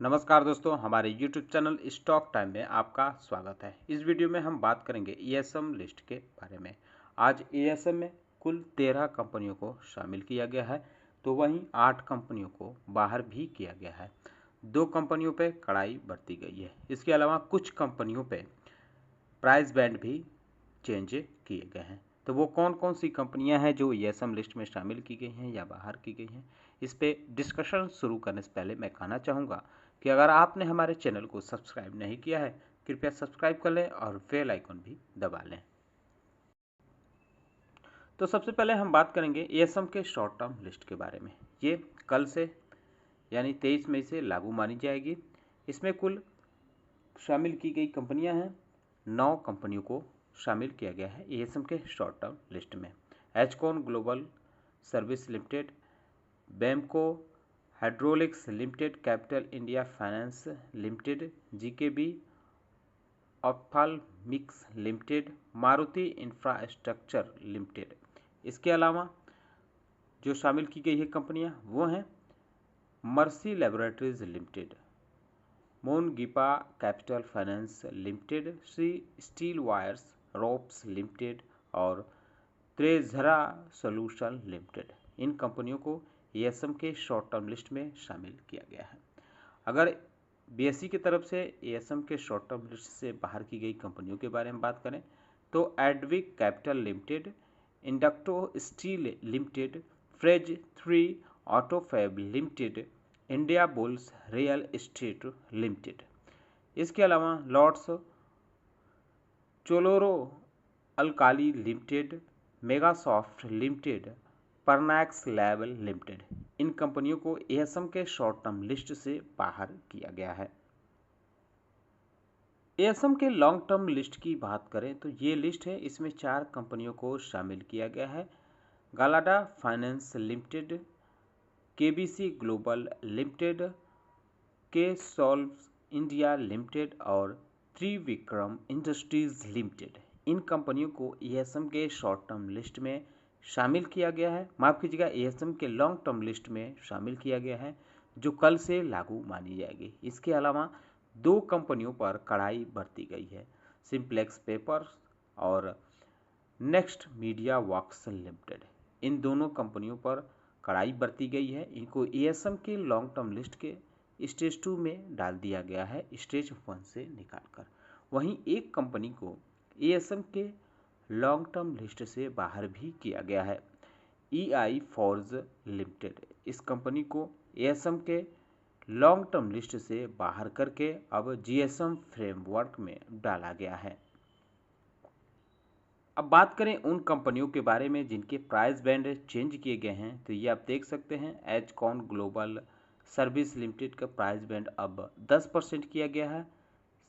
नमस्कार दोस्तों, हमारे YouTube चैनल स्टॉक टाइम में आपका स्वागत है। इस वीडियो में हम बात करेंगे ESM लिस्ट के बारे में। आज ESM में कुल 13 कंपनियों को शामिल किया गया है, तो वहीं 8 कंपनियों को बाहर भी किया गया है। 2 कंपनियों पे कड़ाई बरती गई है। इसके अलावा कुछ कंपनियों पे प्राइस बैंड भी चेंज किए गए हैं। तो वो कौन कौन सी कंपनियां हैं जो ESM लिस्ट में शामिल की गई हैं या बाहर की गई हैं, इस पे डिस्कशन शुरू करने से पहले मैं कहना चाहूँगा कि अगर आपने हमारे चैनल को सब्सक्राइब नहीं किया है, कृपया सब्सक्राइब कर लें और बेल आइकन भी दबा लें। तो सबसे पहले हम बात करेंगे ESM के शॉर्ट टर्म लिस्ट के बारे में। ये कल से यानी 23 मई से लागू मानी जाएगी। इसमें कुल शामिल की गई कंपनियां हैं, 9 कंपनियों को शामिल किया गया है ESM के शॉर्ट टर्म लिस्ट में। एचकॉन global service limited, Bemco hydraulics limited, capital India finance limited, GKB ophthalmics limited, Maruti infrastructure limited. इसके अलावा जो शामिल की गई है कंपनियां वो हैं मर्सी लैबोरेटरीज लिमिटेड, मोनगिपा capital finance limited, Shri steel wires ropes limited और त्रेझरा सॉल्यूशन लिमिटेड। इन कंपनियों को ESM के शॉर्ट टर्म लिस्ट में शामिल किया गया है। अगर BSE की तरफ से ESM के शॉर्ट टर्म लिस्ट से बाहर की गई कंपनियों के बारे में बात करें तो Advik capital limited, inducto steel limited, फ्रेज 3 autofab limited, India bulls real estate limited. इसके अलावा lords chloro alkali limited, megasoft limited, परनैक्स लैब लिमिटेड। इन कंपनियों को ESM के शॉर्ट टर्म लिस्ट से बाहर किया गया है। ESM के लॉन्ग टर्म लिस्ट की बात करें तो ये लिस्ट है, इसमें 4 कंपनियों को शामिल किया गया है। Galada finance limited, KBC global limited, K solves India limited और त्रिविक्रम इंडस्ट्रीज लिमिटेड। इन कंपनियों को ESM के शॉर्ट टर्म लिस्ट में शामिल किया गया है, माफ़ कीजिएगा, ESM के लॉन्ग टर्म लिस्ट में शामिल किया गया है, जो कल से लागू मानी जाएगी। इसके अलावा 2 कंपनियों पर कड़ाई बरती गई है, सिंप्लेक्स पेपर्स और नेक्स्ट मीडिया वर्क्स लिमिटेड। इन दोनों कंपनियों पर कड़ाई बरती गई है। इनको ESM के लॉन्ग टर्म लिस्ट के स्टेज 2 में डाल दिया गया है, स्टेज 1 से निकालकर। वहीं एक कंपनी को ESM के लॉन्ग टर्म लिस्ट से बाहर भी किया गया है, EI फॉर्ज लिमिटेड। इस कंपनी को ESM के लॉन्ग टर्म लिस्ट से बाहर करके अब GSM फ्रेमवर्क में डाला गया है। अब बात करें उन कंपनियों के बारे में जिनके प्राइस बैंड चेंज किए गए हैं, तो ये आप देख सकते हैं, एचकॉन ग्लोबल सर्विस लिमिटेड का प्राइस बैंड अब 10% किया गया है।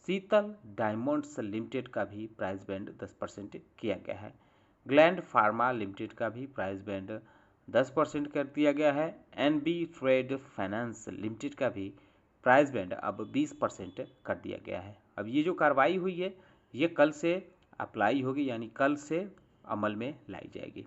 शीतल डायमंड्स लिमिटेड का भी प्राइस बैंड 10% किया गया है। ग्लैंड फार्मा लिमिटेड का भी प्राइस बैंड 10% कर दिया गया है। NB ट्रेड फाइनेंस लिमिटेड का भी प्राइस बैंड अब 20% कर दिया गया है। अब ये जो कार्रवाई हुई है ये कल से अप्लाई होगी, यानी कल से अमल में लाई जाएगी।